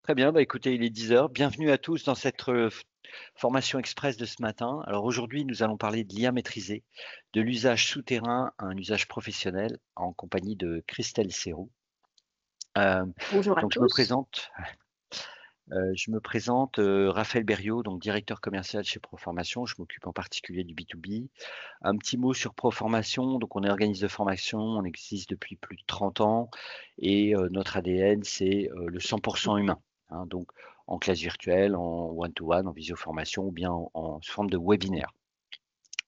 Très bien, bah, écoutez, il est 10 heures. Bienvenue à tous dans cette, formation express de ce matin. Alors aujourd'hui, nous allons parler de l'IA maîtrisée, de l'usage souterrain à un usage professionnel en compagnie de Christelle Sérou. Hem, Bonjour à donc tous. Raphaël Berriot, donc directeur commercial chez Proformation. Je m'occupe en particulier du B2B. Un petit mot sur Proformation, donc on est organisme de formation, on existe depuis plus de 30 ans et notre ADN, c'est, le 100 humain, hein, donc en classe virtuelle, en one to one, en visioformation ou bien en sous forme de webinaire.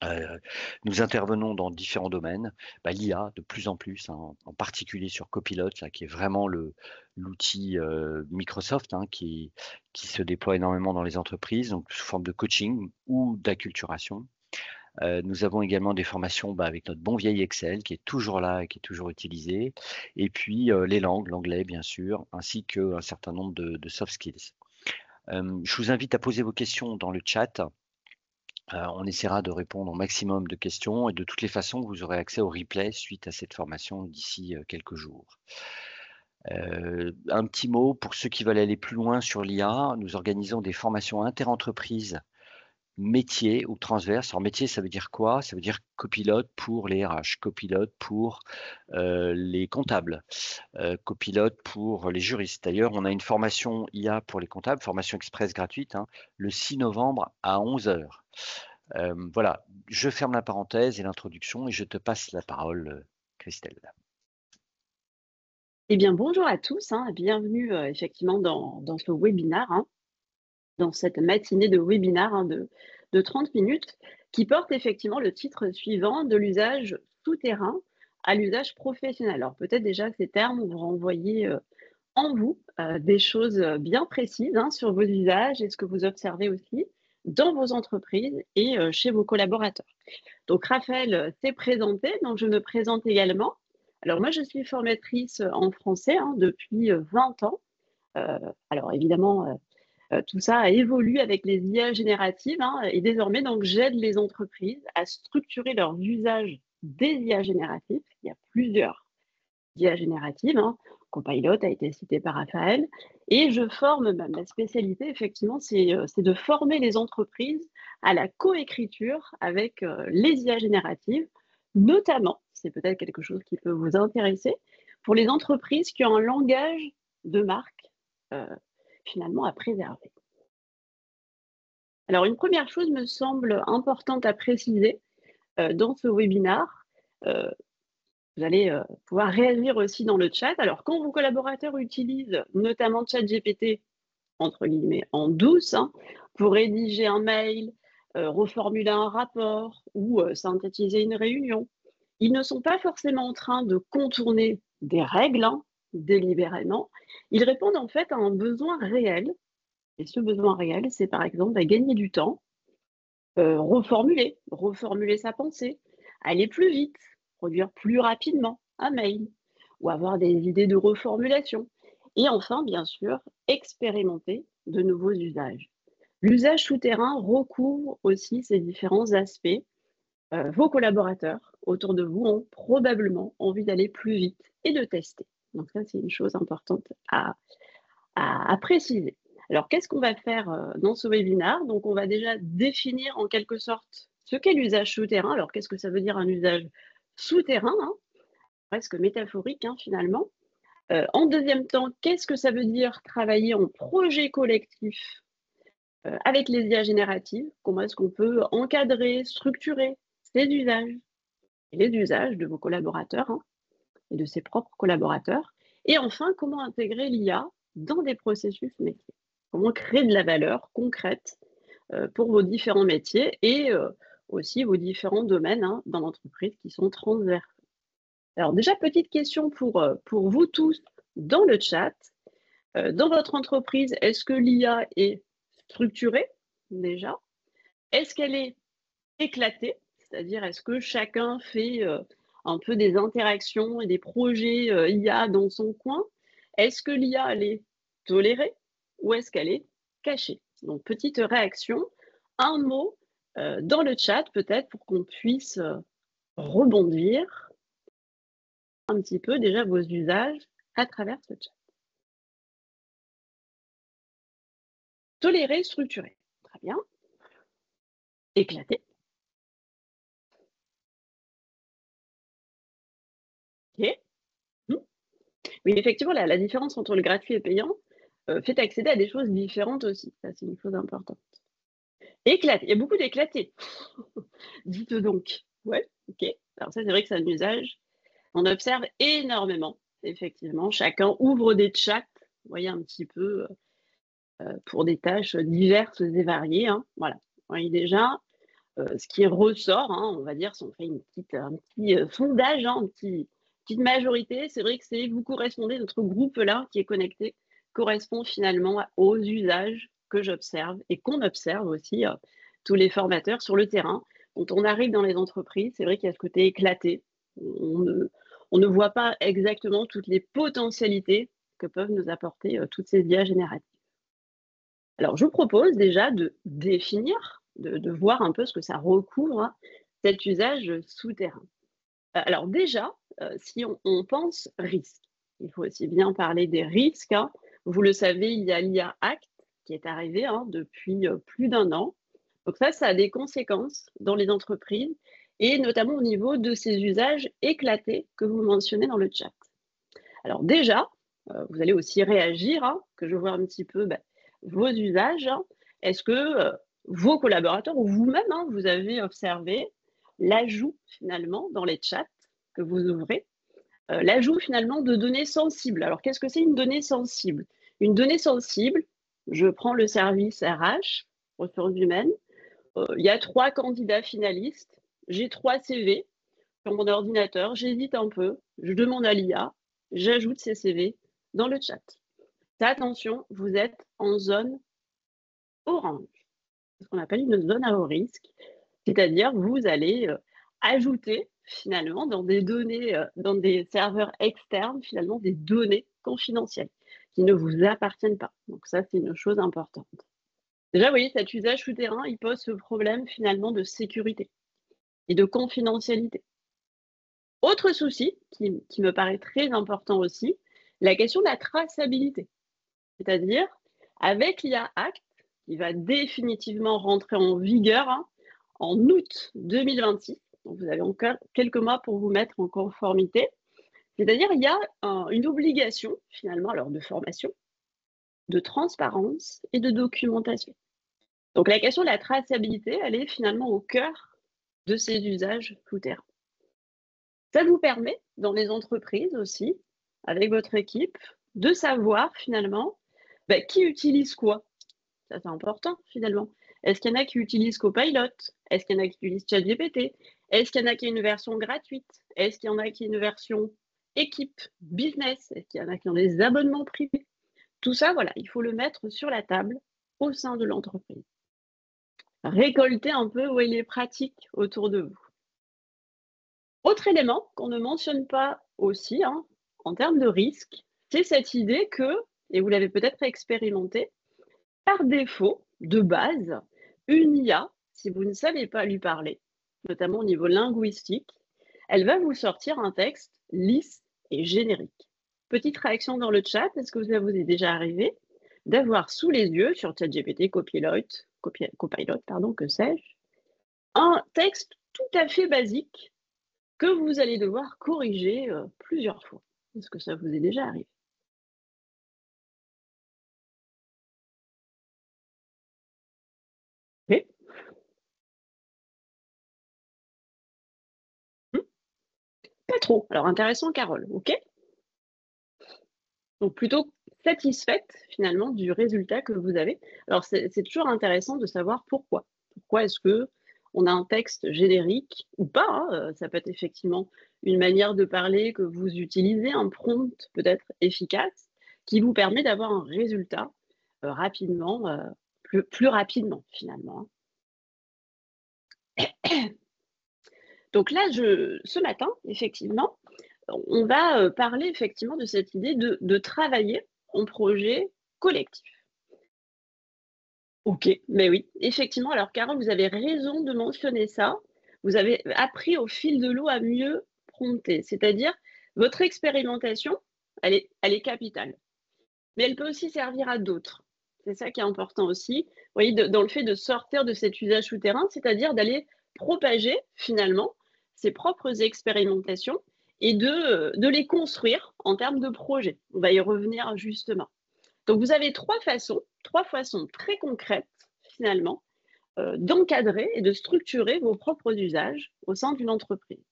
Heu, Nous intervenons dans différents domaines, l'IA de plus en plus, hein, en particulier sur Copilot là, qui est vraiment l'outil, Microsoft, hein, qui se déploie énormément dans les entreprises, donc sous forme de coaching ou d'acculturation. Nous avons également des formations, avec notre bon vieil Excel qui est toujours là et qui est toujours utilisé et puis, les langues, l'anglais bien sûr, ainsi qu'un certain nombre de soft skills. Je vous invite à poser vos questions dans le chat. On essaiera de répondre au maximum de questions et de toutes les façons, vous aurez accès au replay suite à cette formation d'ici, quelques jours. Un petit mot pour ceux qui veulent aller plus loin sur l'IA, nous organisons des formations interentreprises métier ou transverse. Alors métier, ça veut dire quoi? Ça veut dire copilote pour les RH, copilote pour, les comptables, copilote pour les juristes. D'ailleurs, on a une formation IA pour les comptables, formation express gratuite, hein, le 6 novembre à 11 heures. Voilà, je ferme la parenthèse et l'introduction et je te passe la parole, Christelle. Eh bien, bonjour à tous, hein, bienvenue effectivement dans ce webinaire, hein, dans cette matinée de webinaire hein, de 30 minutes, qui porte effectivement le titre suivant de l'usage souterrain à l'usage professionnel. Alors peut-être déjà que ces termes vont renvoyer en vous des choses bien précises hein, sur vos usages et ce que vous observez aussi dans vos entreprises et chez vos collaborateurs. Donc Raphaël s'est présenté, donc je me présente également. Alors moi, je suis formatrice en français hein, depuis 20 ans. Euh, alors évidemment, tout ça a évolué avec les IA génératives hein, et désormais, donc j'aide les entreprises à structurer leurs usages des IA génératives. Il y a plusieurs IA génératives, hein. Copilot a été cité par Raphaël. Et je forme, ma spécialité, effectivement, c'est de former les entreprises à la coécriture avec les IA génératives, notamment, c'est peut-être quelque chose qui peut vous intéresser, pour les entreprises qui ont un langage de marque euh, finalement à préserver. Alors, une première chose me semble importante à préciser dans ce webinaire. euh, Vous allez pouvoir réagir aussi dans le chat. Alors, quand vos collaborateurs utilisent notamment ChatGPT, entre guillemets, en douce, hein, pour rédiger un mail, reformuler un rapport ou synthétiser une réunion, ils ne sont pas forcément en train de contourner des règles hein, délibérément. Ils répondent en fait à un besoin réel. Et ce besoin réel, c'est par exemple gagner du temps, reformuler sa pensée, aller plus vite, produire plus rapidement un mail ou avoir des idées de reformulation. Et enfin, bien sûr, expérimenter de nouveaux usages. L'usage souterrain recouvre aussi ces différents aspects. Vos collaborateurs autour de vous ont probablement envie d'aller plus vite et de tester. Donc ça, c'est une chose importante à préciser. Alors, qu'est-ce qu'on va faire dans ce webinaire? Donc, on va déjà définir en quelque sorte ce qu'est l'usage souterrain. Alors, qu'est-ce que ça veut dire un usage souterrain hein, presque métaphorique hein, finalement. En deuxième temps, qu'est-ce que ça veut dire travailler en projet collectif avec les IA génératives? Comment est-ce qu'on peut encadrer, structurer ces usages et les usages de vos collaborateurs hein, et de ses propres collaborateurs? Et enfin, comment intégrer l'IA dans des processus métiers? Comment créer de la valeur concrète pour vos différents métiers et aussi vos différents domaines hein, dans l'entreprise qui sont transverses. Alors déjà, petite question pour vous tous dans le chat. Dans votre entreprise, est-ce que l'IA est structurée déjà? Est-ce qu'elle est éclatée? C'est-à-dire, est-ce que chacun fait un peu des interactions et des projets IA dans son coin? Est-ce que l'IA, elle est tolérée ou est-ce qu'elle est cachée? Donc, petite réaction, un mot dans le chat peut-être pour qu'on puisse rebondir un petit peu déjà vos usages à travers ce chat. Tolérer, structurer. Très bien. Éclater. OK. Mmh. Oui, effectivement, la différence entre le gratuit et payant, fait accéder à des choses différentes aussi. Ça, c'est une chose importante. Éclater, il y a beaucoup d'éclatés. Dites donc. Ouais, OK. Alors ça, c'est vrai que c'est un usage on observe énormément, effectivement. Chacun ouvre des chats, vous voyez un petit peu, pour des tâches diverses et variées, hein. Voilà. Vous voyez déjà, ce qui ressort, hein, on va dire, si on fait un petit, sondage, hein, petite majorité, c'est vrai que c'est vous correspondez, notre groupe là qui est connecté, correspond finalement aux usages que j'observe et qu'on observe aussi, tous les formateurs sur le terrain. Quand on arrive dans les entreprises, c'est vrai qu'il y a ce côté éclaté. On ne on ne voit pas exactement toutes les potentialités que peuvent nous apporter, toutes ces IA génératives. Alors, je vous propose déjà de définir, de voir un peu ce que ça recouvre, hein, cet usage souterrain. Alors déjà, si on pense risque, il faut aussi bien parler des risques, hein. Vous le savez, il y a l'IA Act qui est arrivé, hein, depuis, plus d'un an. Donc ça a des conséquences dans les entreprises et notamment au niveau de ces usages éclatés que vous mentionnez dans le chat. Alors déjà, vous allez aussi réagir, hein, que je vois un petit peu, vos usages, hein. Est-ce que, vos collaborateurs ou vous-même, hein, vous avez observé l'ajout finalement dans les chats que vous ouvrez, l'ajout finalement de données sensibles? Alors qu'est-ce que c'est une donnée sensible? Une donnée sensible, je prends le service RH, ressources humaines, il y a 3 candidats finalistes, j'ai 3 CV sur mon ordinateur, j'hésite un peu, je demande à l'IA, j'ajoute ces CV dans le chat. Attention, vous êtes en zone orange, ce qu'on appelle une zone à haut risque, c'est-à-dire vous allez ajouter finalement dans des données, dans des serveurs externes, finalement des données confidentielles qui ne vous appartiennent pas. Donc ça, c'est une chose importante. Déjà, vous voyez, cet usage souterrain, il pose ce problème finalement de sécurité et de confidentialité. Autre souci qui me paraît très important aussi, la question de la traçabilité. C'est-à-dire, avec l'IA Act, qui va définitivement rentrer en vigueur, hein, en août 2026, donc vous avez encore quelques mois pour vous mettre en conformité. C'est-à-dire, il y a une obligation, finalement, alors de formation, de transparence et de documentation. Donc la question de la traçabilité, elle est finalement au cœur de ces usages souterrains. Ça vous permet, dans les entreprises aussi, avec votre équipe, de savoir finalement qui utilise quoi. Ça, c'est important finalement. Est-ce qu'il y en a qui utilisent Copilot? Est-ce qu'il y en a qui utilisent ChatGPT? Est-ce qu'il y en a qui ont une version gratuite? Est-ce qu'il y en a qui ont une version équipe, business? Est-ce qu'il y en a qui ont des abonnements privés? Tout ça, voilà, il faut le mettre sur la table au sein de l'entreprise. Récolter un peu les pratiques autour de vous. Autre élément qu'on ne mentionne pas aussi, hein, en termes de risque, c'est cette idée que, et vous l'avez peut-être expérimenté, par défaut, de base, une IA, si vous ne savez pas lui parler, notamment au niveau linguistique, elle va vous sortir un texte lisse et générique. Petite réaction dans le chat, est-ce que ça vous est déjà arrivé d'avoir sous les yeux, sur ChatGPT, Copilot, pardon, que sais-je, un texte tout à fait basique que vous allez devoir corriger plusieurs fois? Est-ce que ça vous est déjà arrivé? Oui. Hmm. Pas trop. Alors intéressant, Carole. OK. Donc plutôt satisfaite finalement du résultat que vous avez. Alors c'est toujours intéressant de savoir pourquoi. Pourquoi est-ce que on a un texte générique ou pas, hein, ça peut être effectivement une manière de parler que vous utilisez, un prompt peut-être efficace, qui vous permet d'avoir un résultat, rapidement, plus rapidement finalement, hein. Donc là, ce matin, effectivement, on va, parler effectivement de cette idée de travailler en projet collectif. OK, mais oui, effectivement, alors Carole, vous avez raison de mentionner ça. Vous avez appris au fil de l'eau à mieux prompter, c'est-à-dire votre expérimentation, elle est capitale, mais elle peut aussi servir à d'autres. C'est ça qui est important aussi. Vous voyez, dans le fait de sortir de cet usage souterrain, c'est-à-dire d'aller propager finalement ses propres expérimentations et de les construire en termes de projet. On va y revenir justement. Donc vous avez trois façons très concrètes finalement d'encadrer et de structurer vos propres usages au sein d'une entreprise.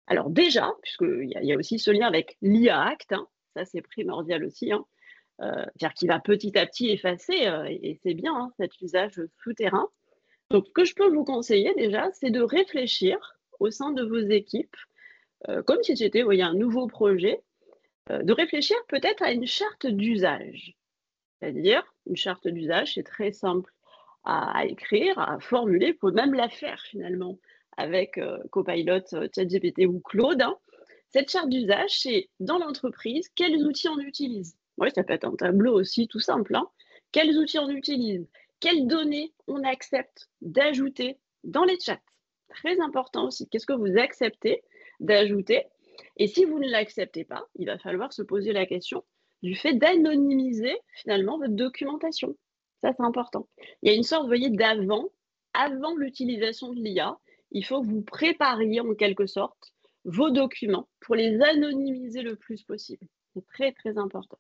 Alors déjà, puisqu'il y a aussi ce lien avec l'IA Act, hein, ça c'est primordial aussi, hein, c'est-à-dire qu'il va petit à petit effacer, et c'est bien hein, cet usage souterrain. Donc ce que je peux vous conseiller déjà, c'est de réfléchir au sein de vos équipes, comme si c'était un nouveau projet, de réfléchir peut-être à une charte d'usage. C'est-à-dire, une charte d'usage, c'est très simple à écrire, à formuler, vous pouvez même la faire finalement avec Copilot, ChatGPT ou Claude. Hein. Cette charte d'usage, c'est dans l'entreprise, quels outils on utilise. Oui, ça peut être un tableau aussi tout simple. Hein. Quels outils on utilise, quelles données on accepte d'ajouter dans les chats. Très important aussi, qu'est-ce que vous acceptez d'ajouter. Et si vous ne l'acceptez pas, il va falloir se poser la question du fait d'anonymiser finalement votre documentation. Ça, c'est important. Il y a une sorte, vous voyez, avant l'utilisation de l'IA, il faut que vous prépariez en quelque sorte vos documents pour les anonymiser le plus possible. C'est très, très important.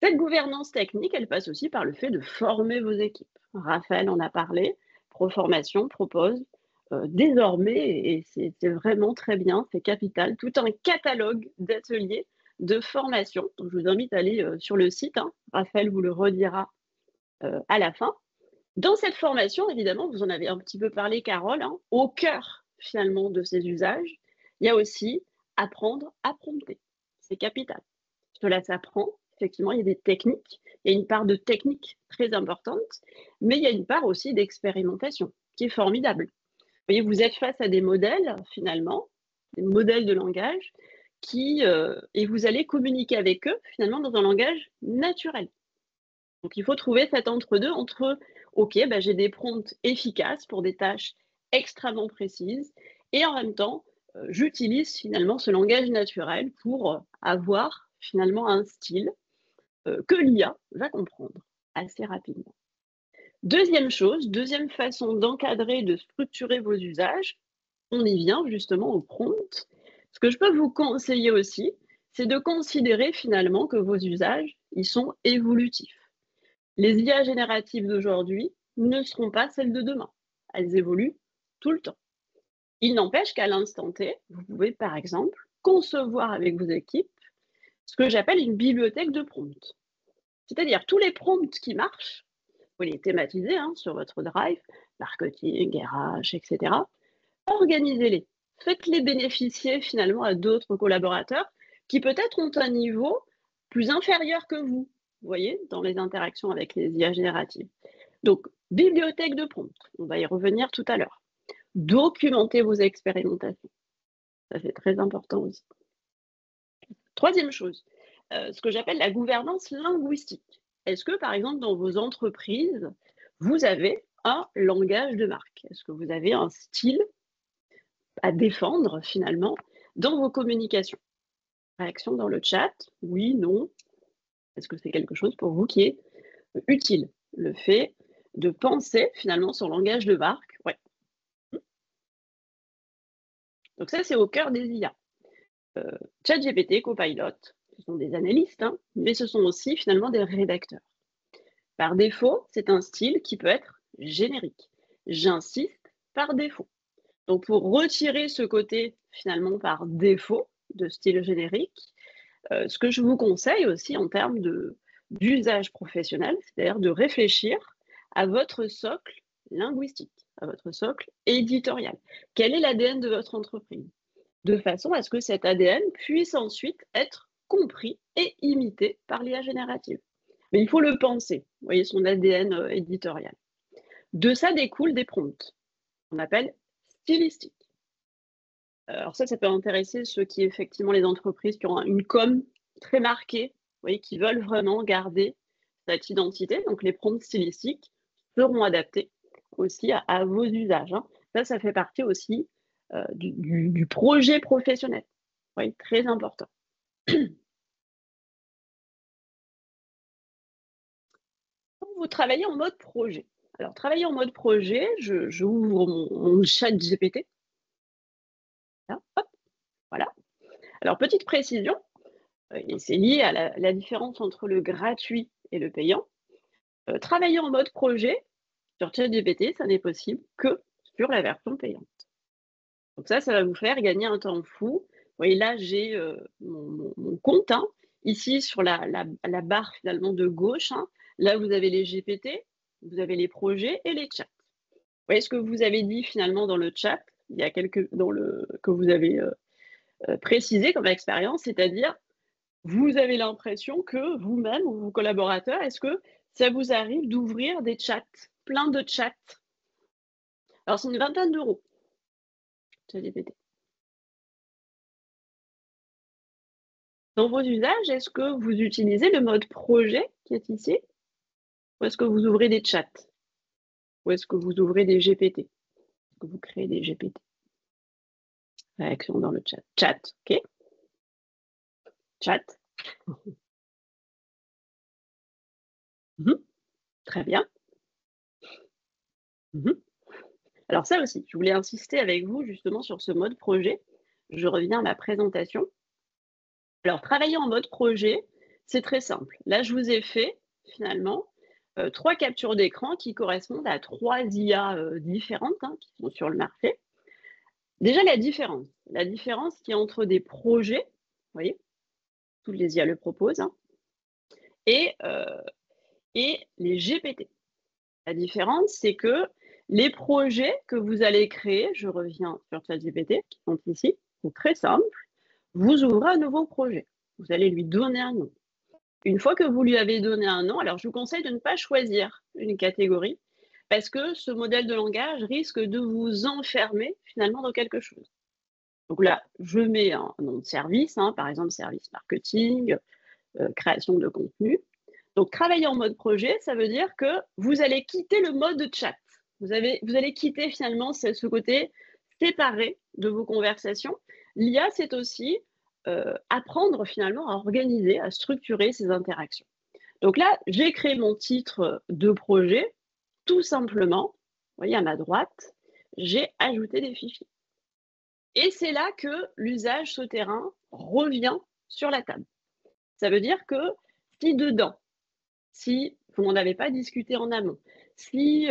Cette gouvernance technique, elle passe aussi par le fait de former vos équipes. Raphaël en a parlé, Proformation propose désormais, et c'est vraiment très bien, c'est capital, tout un catalogue d'ateliers de formation. Donc, je vous invite à aller sur le site, hein. Raphaël vous le redira à la fin. Dans cette formation, évidemment, vous en avez un petit peu parlé, Carole, hein, au cœur finalement de ces usages, il y a aussi apprendre à prompter. C'est capital. Cela s'apprend. Effectivement, il y a des techniques. Il y a une part de technique très importante, mais il y a une part aussi d'expérimentation qui est formidable. Vous voyez, vous êtes face à des modèles, finalement, des modèles de langage, et vous allez communiquer avec eux, finalement, dans un langage naturel. Donc, il faut trouver cet entre-deux entre, OK, j'ai des prompts efficaces pour des tâches extrêmement précises, et en même temps, j'utilise finalement ce langage naturel pour avoir finalement un style que l'IA va comprendre assez rapidement. Deuxième chose, deuxième façon d'encadrer et de structurer vos usages, on y vient justement au prompt. Ce que je peux vous conseiller aussi, c'est de considérer finalement que vos usages, ils sont évolutifs. Les IA génératives d'aujourd'hui ne seront pas celles de demain. Elles évoluent tout le temps. Il n'empêche qu'à l'instant T, vous pouvez par exemple concevoir avec vos équipes ce que j'appelle une bibliothèque de prompts. C'est-à-dire tous les prompts qui marchent, vous les thématiser hein, sur votre drive, marketing, RH, etc. Organisez-les. Faites-les bénéficier finalement à d'autres collaborateurs qui peut-être ont un niveau plus inférieur que vous voyez, dans les interactions avec les IA génératives. Donc, bibliothèque de prompts, on va y revenir tout à l'heure. Documentez vos expérimentations. Ça, c'est très important aussi. Troisième chose, ce que j'appelle la gouvernance linguistique. Est-ce que, par exemple, dans vos entreprises, vous avez un langage de marque? Est-ce que vous avez un style à défendre, finalement, dans vos communications? Réaction dans le chat, oui, non. Est-ce que c'est quelque chose pour vous qui est utile? Le fait de penser, finalement, son langage de marque, ouais. Donc ça, c'est au cœur des IA. ChatGPT, Copilot, ce sont des analystes, hein, mais ce sont aussi finalement des rédacteurs. Par défaut, c'est un style qui peut être générique. J'insiste, par défaut. Donc pour retirer ce côté finalement par défaut de style générique, ce que je vous conseille aussi en termes d'usage professionnel, c'est-à-dire de réfléchir à votre socle linguistique, à votre socle éditorial. Quel est l'ADN de votre entreprise? De façon à ce que cet ADN puisse ensuite être compris et imité par l'IA générative. Mais il faut le penser, vous voyez, son ADN éditorial. De ça découlent des prompts, qu'on appelle stylistiques. Alors ça peut intéresser ceux qui, effectivement, les entreprises qui ont une com très marquée, vous voyez, qui veulent vraiment garder cette identité. Donc les prompts stylistiques seront adaptés aussi à vos usages. Hein. Ça fait partie aussi du projet professionnel. Oui, très important. vous travaillez en mode projet. Alors, travailler en mode projet, je ouvre mon chat GPT. Là, hop, voilà. Alors, petite précision, et c'est lié à la différence entre le gratuit et le payant. Travailler en mode projet sur ChatGPT, ça n'est possible que sur la version payante. Donc ça va vous faire gagner un temps fou. Vous voyez là, j'ai mon compte, hein. Ici sur la barre finalement de gauche, hein. Là vous avez les GPT, vous avez les projets et les chats. Vous voyez ce que vous avez dit finalement dans le chat, il y a que vous avez précisé comme expérience, c'est-à-dire vous avez l'impression que vous-même ou vos collaborateurs, est-ce que ça vous arrive d'ouvrir des chats, plein de chats? Alors c'est une vingtaine d'euros, ChatGPT. Dans vos usages, est-ce que vous utilisez le mode projet qui est ici? Ou est-ce que vous ouvrez des chats? Ou est-ce que vous ouvrez des GPT? Est-ce que vous créez des GPT? Réaction dans le chat. Chat, ok? Chat. Très bien. Alors ça aussi, je voulais insister avec vous justement sur ce mode projet. Je reviens à ma présentation. Alors, travailler en mode projet, c'est très simple. Là, je vous ai fait finalement 3 captures d'écran qui correspondent à 3 IA différentes, hein, qui sont sur le marché. Déjà, la différence qu'il y a entre des projets, vous voyez, toutes les IA le proposent, hein, et les GPT. La différence, c'est que les projets que vous allez créer, je reviens sur ChatGPT, qui sont ici, c'est très simple. Vous ouvrez un nouveau projet. Vous allez lui donner un nom. Une fois que vous lui avez donné un nom, alors je vous conseille de ne pas choisir une catégorie parce que ce modèle de langage risque de vous enfermer finalement dans quelque chose. Donc là, je mets un nom de service, hein, par exemple service marketing, création de contenu. Donc travailler en mode projet, ça veut dire que vous allez quitter le mode chat. Vous allez quitter finalement ce côté séparé de vos conversations. L'IA, c'est aussi apprendre finalement à organiser, à structurer ces interactions. Donc là, j'ai créé mon titre de projet, tout simplement, vous voyez à ma droite, j'ai ajouté des fichiers. Et c'est là que l'usage souterrain revient sur la table. Ça veut dire que si dedans, si vous n'en avez pas discuté en amont, si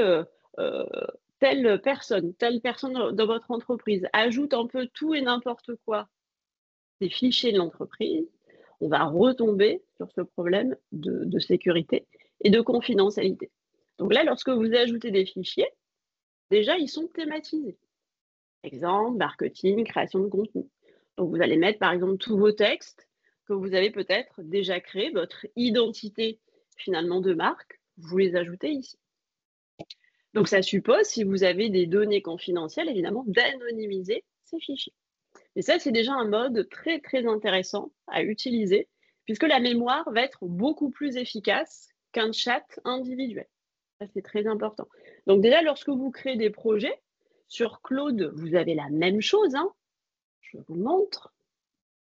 telle personne dans votre entreprise ajoute un peu tout et n'importe quoi des fichiers de l'entreprise, on va retomber sur ce problème de sécurité et de confidentialité. Donc là, lorsque vous ajoutez des fichiers, déjà, ils sont thématisés. Exemple, marketing, création de contenu. Donc vous allez mettre, par exemple, tous vos textes que vous avez peut-être déjà créés, votre identité finalement de marque, vous les ajoutez ici. Donc ça suppose, si vous avez des données confidentielles, évidemment, d'anonymiser ces fichiers. Et ça, c'est déjà un mode très, très intéressant à utiliser, puisque la mémoire va être beaucoup plus efficace qu'un chat individuel. Ça, c'est très important. Donc déjà, lorsque vous créez des projets, sur Claude, vous avez la même chose, hein. Je vous montre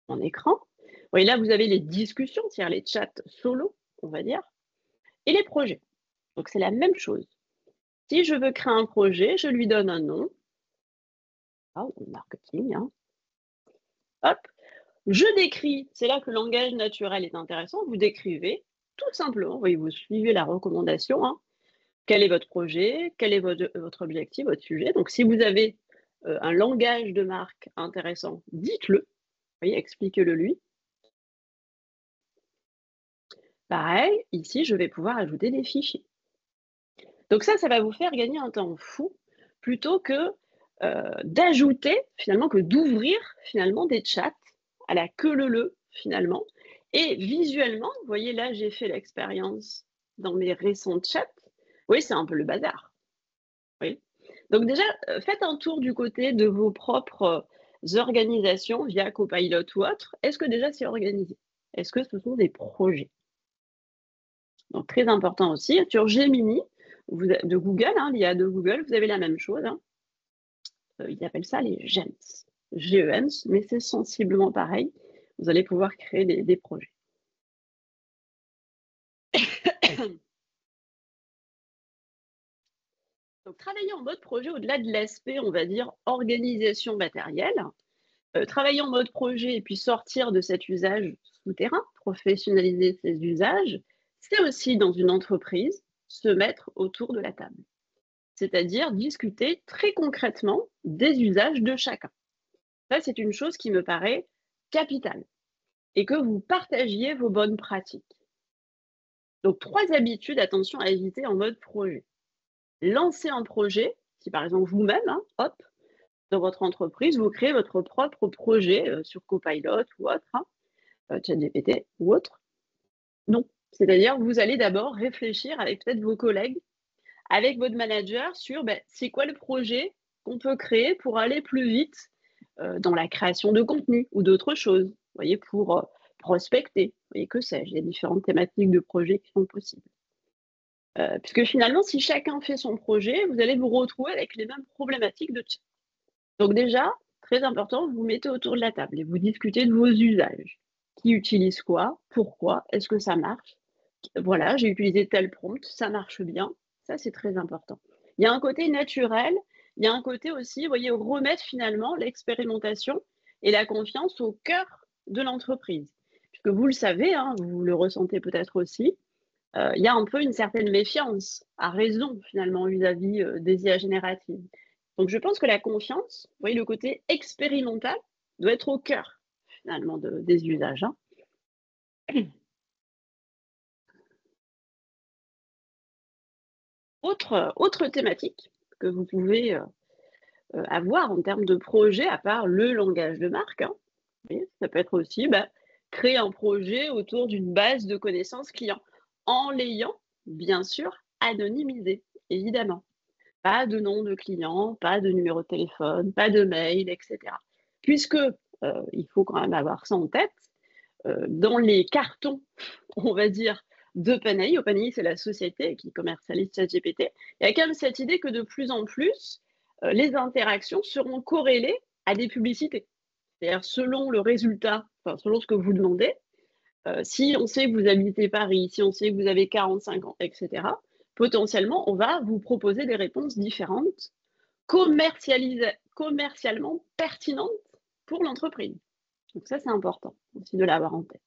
mon écran. Vous voyez, là, vous avez les discussions, c'est-à-dire les chats solo, on va dire, et les projets. Donc, c'est la même chose. Si je veux créer un projet, je lui donne un nom. Ah, marketing, hein. Hop, je décris, c'est là que le langage naturel est intéressant, vous décrivez tout simplement, vous suivez la recommandation, hein, quel est votre projet, quel est votre objectif, votre sujet. Donc si vous avez un langage de marque intéressant, dites-le, expliquez-le lui. Pareil, ici, je vais pouvoir ajouter des fichiers. Donc ça va vous faire gagner un temps fou plutôt que d'ajouter, finalement, que d'ouvrir finalement des chats à la queue leu finalement. Et visuellement, vous voyez là, j'ai fait l'expérience dans mes récents chats. Oui, c'est un peu le bazar. Oui. Donc déjà, faites un tour du côté de vos propres organisations via Copilot ou autre. Est-ce que déjà c'est organisé? Est-ce que ce sont des projets? Donc très important aussi. Sur Gemini de Google, hein, l'IA de Google, vous avez la même chose. Hein. Ils appellent ça les GEMS. GEMS, mais c'est sensiblement pareil. Vous allez pouvoir créer des projets. Donc, travailler en mode projet, au-delà de l'aspect, on va dire, organisation matérielle, travailler en mode projet et puis sortir de cet usage souterrain, professionnaliser ces usages, c'est aussi dans une entreprise se mettre autour de la table. C'est-à-dire discuter très concrètement des usages de chacun. Ça, c'est une chose qui me paraît capitale et que vous partagiez vos bonnes pratiques. Donc, 3 habitudes, attention à éviter en mode projet. Lancer un projet, si par exemple vous-même, hop, dans votre entreprise, vous créez votre propre projet sur Copilot ou autre, ChatGPT ou autre. Non. C'est-à-dire vous allez d'abord réfléchir avec peut-être vos collègues, avec votre manager sur c'est quoi le projet qu'on peut créer pour aller plus vite dans la création de contenu ou d'autres choses, vous voyez, pour prospecter, vous voyez, que sais-je, il y a différentes thématiques de projets qui sont possibles. Puisque finalement, si chacun fait son projet, vous allez vous retrouver avec les mêmes problématiques de chat. Donc déjà, très important, vous vous mettez autour de la table et vous discutez de vos usages. Qui utilise quoi? Pourquoi? Est-ce que ça marche? Voilà, j'ai utilisé tel prompt, ça marche bien. Ça, c'est très important. Il y a un côté naturel, il y a un côté aussi, vous voyez, remettre finalement l'expérimentation et la confiance au cœur de l'entreprise. Puisque vous le savez, vous le ressentez peut-être aussi, il y a un peu une certaine méfiance, à raison finalement, vis-à-vis des IA génératives. Donc je pense que la confiance, vous voyez, le côté expérimental doit être au cœur finalement des usages. Autre thématique que vous pouvez avoir en termes de projet, à part le langage de marque, vous voyez, ça peut être aussi créer un projet autour d'une base de connaissances clients, en l'ayant bien sûr anonymisé, évidemment. Pas de nom de client, pas de numéro de téléphone, pas de mail, etc. Puisque il faut quand même avoir ça en tête, dans les cartons, on va dire, d'OpenAI, OpenAI c'est la société qui commercialise ChatGPT, il y a quand même cette idée que de plus en plus, les interactions seront corrélées à des publicités. C'est-à-dire selon le résultat, enfin selon ce que vous demandez, si on sait que vous habitez Paris, si on sait que vous avez 45 ans, etc., potentiellement, on va vous proposer des réponses différentes, commercialement pertinentes pour l'entreprise. Donc ça, c'est important aussi de l'avoir en tête.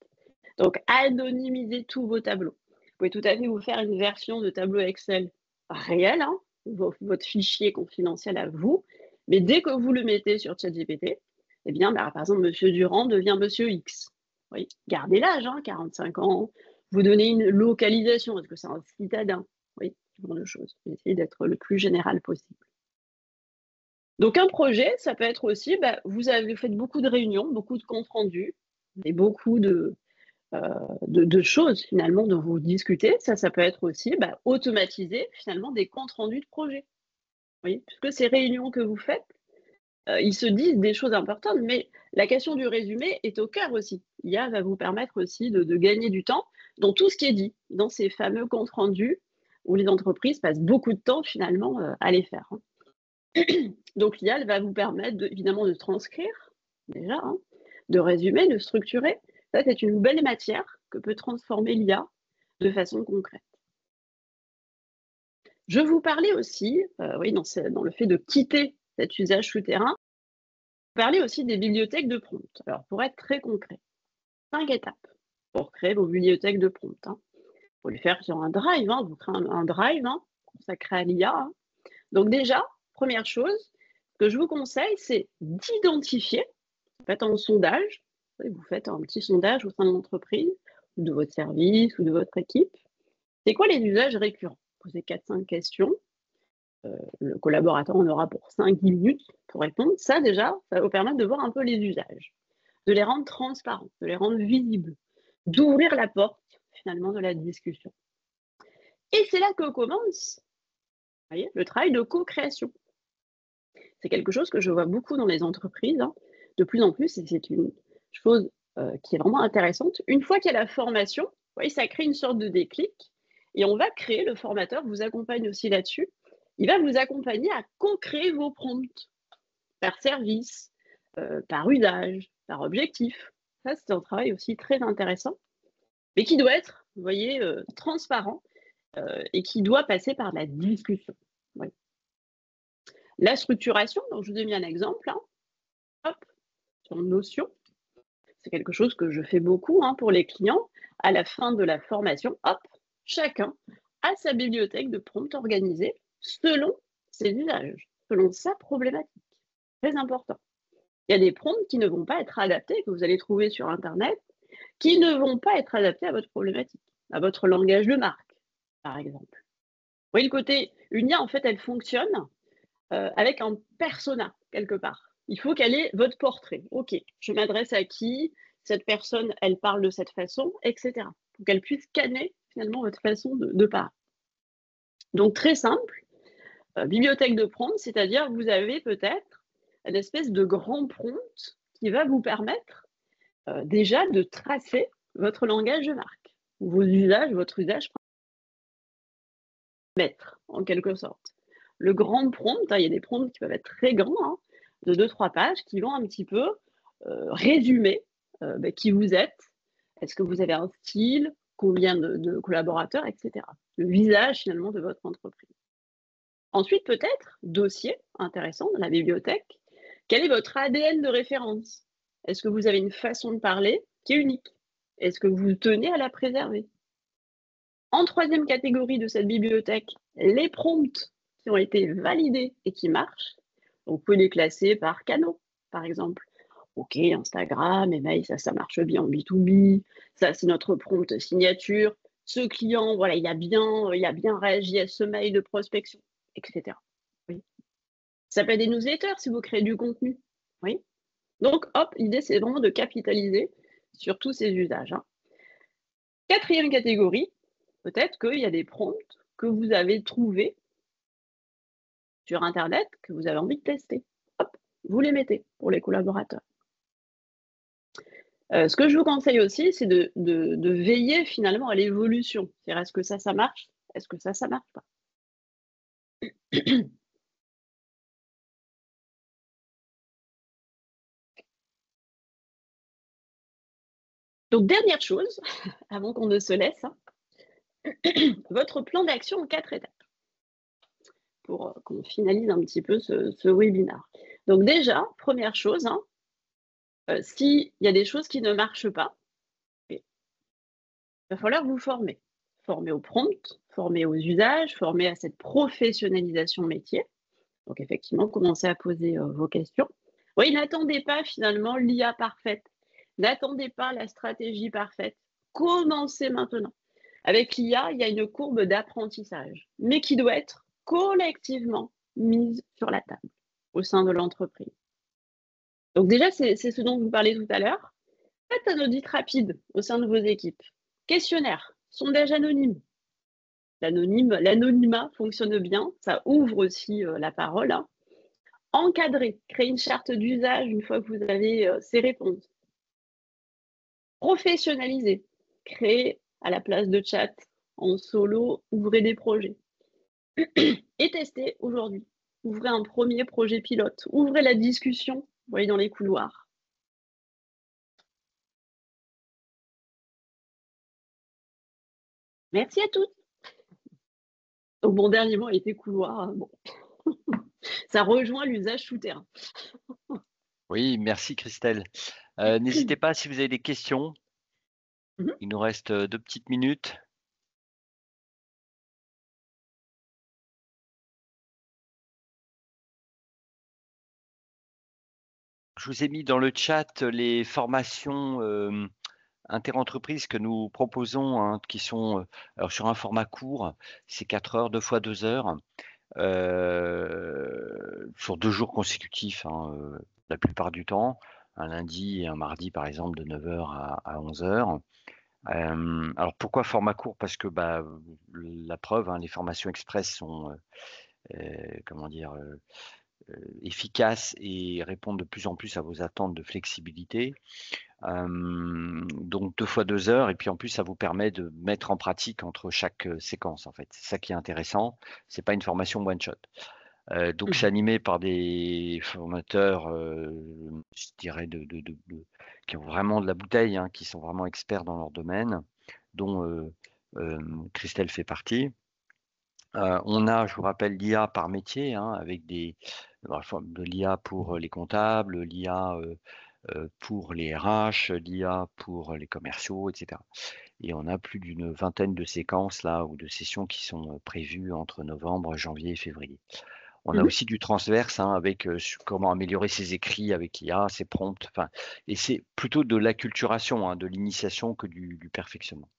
Donc, anonymisez tous vos tableaux. Vous pouvez tout à fait vous faire une version de tableau Excel réel, votre fichier confidentiel à vous, mais dès que vous le mettez sur ChatGPT, eh bien, par exemple, Monsieur Durand devient Monsieur X. Oui, gardez l'âge, 45 ans, vous donnez une localisation, est-ce que c'est un citadin? Oui, ce genre de choses. Essayez d'être le plus général possible. Donc un projet, ça peut être aussi, vous faites beaucoup de réunions, beaucoup de comptes rendus, et beaucoup de choses finalement dont vous discutez. Ça peut être aussi automatiser finalement des comptes rendus de projet. Vous voyez, puisque ces réunions que vous faites, ils se disent des choses importantes, mais la question du résumé est au cœur aussi. l'IA va vous permettre aussi de gagner du temps dans tout ce qui est dit, dans ces fameux comptes rendus où les entreprises passent beaucoup de temps finalement à les faire. Donc l'IA elle va vous permettre évidemment de transcrire déjà, de résumer, de structurer. Ça, c'est une belle matière que peut transformer l'IA de façon concrète. Je vous parlais aussi, oui, dans le fait de quitter cet usage souterrain, parler aussi des bibliothèques de prompt. Alors, pour être très concret, 5 étapes pour créer vos bibliothèques de prompt. Vous pouvez le faire sur un drive, vous créez un drive consacré à l'IA. Donc déjà, première chose, ce que je vous conseille, c'est d'identifier, faites un sondage, vous faites un petit sondage au sein de l'entreprise, ou de votre service, ou de votre équipe. C'est quoi les usages récurrents? Posez 4-5 questions. Le collaborateur en aura pour 5-10 minutes pour répondre. Ça, déjà, ça va vous permettre de voir un peu les usages, de les rendre transparents, de les rendre visibles, d'ouvrir la porte, finalement, de la discussion. Et c'est là que commence, vous voyez, le travail de co-création. C'est quelque chose que je vois beaucoup dans les entreprises, de plus en plus, et c'est une chose qui est vraiment intéressante. Une fois qu'il y a la formation, vous voyez, ça crée une sorte de déclic, et on va créer, le formateur vous accompagne aussi là-dessus, il va vous accompagner à co-créer vos prompts par service, par usage, par objectif. Ça, c'est un travail aussi très intéressant, mais qui doit être, vous voyez, transparent et qui doit passer par la discussion. Oui. La structuration, donc je vous ai mis un exemple, hein. Hop, sur Notion. C'est quelque chose que je fais beaucoup pour les clients. À la fin de la formation, hop, chacun a sa bibliothèque de prompts organisée selon ses usages, selon sa problématique. Très important. Il y a des prompts qui ne vont pas être adaptés, que vous allez trouver sur Internet, qui ne vont pas être adaptés à votre problématique, à votre langage de marque, par exemple. Vous voyez le côté, une IA, en fait, elle fonctionne avec un persona, quelque part. Il faut qu'elle ait votre portrait. OK, je m'adresse à qui? Cette personne, elle parle de cette façon, etc. Pour qu'elle puisse canner, finalement, votre façon de parler. Donc, très simple, bibliothèque de prompts, c'est-à-dire vous avez peut-être une espèce de grand prompt qui va vous permettre déjà de tracer votre langage de marque, vos usages, votre usage maître, en quelque sorte. Le grand prompt, il y a des prompts qui peuvent être très grands, de 2-3 pages, qui vont un petit peu résumer qui vous êtes, est-ce que vous avez un style, combien de collaborateurs, etc. Le visage finalement de votre entreprise. Ensuite, peut-être, dossier intéressant dans la bibliothèque, quel est votre ADN de référence? Est-ce que vous avez une façon de parler qui est unique? Est-ce que vous tenez à la préserver? En troisième catégorie de cette bibliothèque, les prompts qui ont été validés et qui marchent. Donc, vous pouvez les classer par canaux, par exemple. OK, Instagram, email, ça marche bien en B2B. Ça, c'est notre prompt signature. Ce client, voilà, il a bien réagi à ce mail de prospection, etc. Oui. Ça peut être des newsletters si vous créez du contenu. Oui. Donc, hop, l'idée, c'est vraiment de capitaliser sur tous ces usages. Quatrième catégorie, peut-être qu'il y a des prompts que vous avez trouvés sur Internet, que vous avez envie de tester. Hop, vous les mettez pour les collaborateurs. Ce que je vous conseille aussi, c'est de veiller finalement à l'évolution. C'est-à-dire, est-ce que ça marche? Est-ce que ça marche pas? Donc, dernière chose, avant qu'on ne se laisse, votre plan d'action en 4 étapes pour qu'on finalise un petit peu ce webinaire. Donc déjà, première chose, s'il y a des choses qui ne marchent pas, il va falloir vous former. Former au prompt, former aux usages, former à cette professionnalisation métier. Donc effectivement, commencez à poser vos questions. Oui, n'attendez pas finalement l'IA parfaite. N'attendez pas la stratégie parfaite. Commencez maintenant. Avec l'IA, il y a une courbe d'apprentissage, mais qui doit être collectivement mise sur la table au sein de l'entreprise. Donc déjà, c'est ce dont vous parlez tout à l'heure. Faites un audit rapide au sein de vos équipes. Questionnaire, sondage anonyme. L'anonymat fonctionne bien, ça ouvre aussi la parole. Encadrer, créer une charte d'usage une fois que vous avez ces réponses. Professionnaliser, créer à la place de chat en solo, ouvrez des projets. Et tester aujourd'hui. Ouvrez un premier projet pilote, ouvrez la discussion, vous voyez, dans les couloirs. Merci à tous. Donc mon dernier mot a été couloir. Bon. Ça rejoint l'usage souterrain. Oui, merci Christelle. N'hésitez pas si vous avez des questions. Il nous reste 2 petites minutes. Je vous ai mis dans le chat les formations interentreprises que nous proposons, qui sont alors sur un format court, c'est 4 heures, 2 fois 2 heures, sur 2 jours consécutifs, la plupart du temps, un lundi et un mardi par exemple de 9 heures à 11 heures. Alors pourquoi format court? Parce que la preuve, les formations express sont comment dire, efficaces et répondent de plus en plus à vos attentes de flexibilité. Donc 2 fois 2 heures et puis en plus ça vous permet de mettre en pratique entre chaque séquence en fait. C'est ça qui est intéressant, c'est pas une formation one shot. Donc c'est animé par des formateurs, je dirais qui ont vraiment de la bouteille, qui sont vraiment experts dans leur domaine, dont Christelle fait partie. On a, je vous rappelle, l'IA par métier, hein, avec de l'IA pour les comptables, l'IA pour les RH, l'IA pour les commerciaux, etc. Et on a plus d'une vingtaine de séquences là ou de sessions qui sont prévues entre novembre, janvier et février. On a Mmh. aussi du transverse, hein, avec comment améliorer ses écrits avec l'IA, ses prompts, enfin, et c'est plutôt de l'acculturation, hein, de l'initiation que du perfectionnement.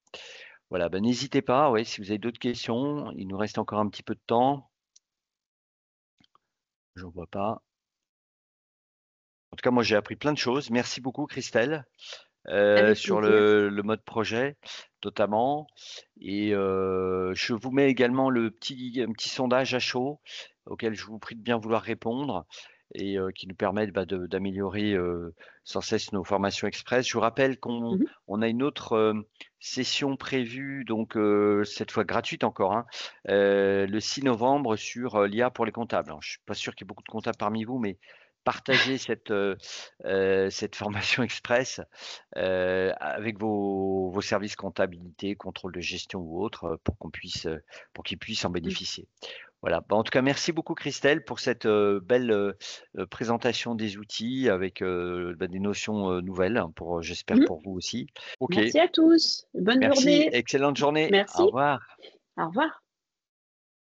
Voilà, ben, n'hésitez pas, ouais, si vous avez d'autres questions, il nous reste encore un petit peu de temps. J'en vois pas. En tout cas, moi, j'ai appris plein de choses. Merci beaucoup, Christelle, Avec sur plaisir. le mode projet, notamment. Et je vous mets également un petit sondage à chaud auquel je vous prie de bien vouloir répondre et qui nous permettent d'améliorer sans cesse nos formations express. Je vous rappelle qu'on Mmh. on a une autre session prévue, donc cette fois gratuite encore, hein, le 6 novembre sur l'IA pour les comptables. Alors, je suis pas sûr qu'il y ait beaucoup de comptables parmi vous, mais partagez cette formation express avec vos services comptabilité, contrôle de gestion ou autres, pour qu'ils puissent en Mmh. bénéficier. Voilà. Bah, en tout cas, merci beaucoup Christelle pour cette, belle, présentation des outils avec, des notions, nouvelles hein, j'espère Mmh. pour vous aussi. OK, Merci à tous. Bonne merci, journée. excellente journée. Au Merci. revoir. Au revoir.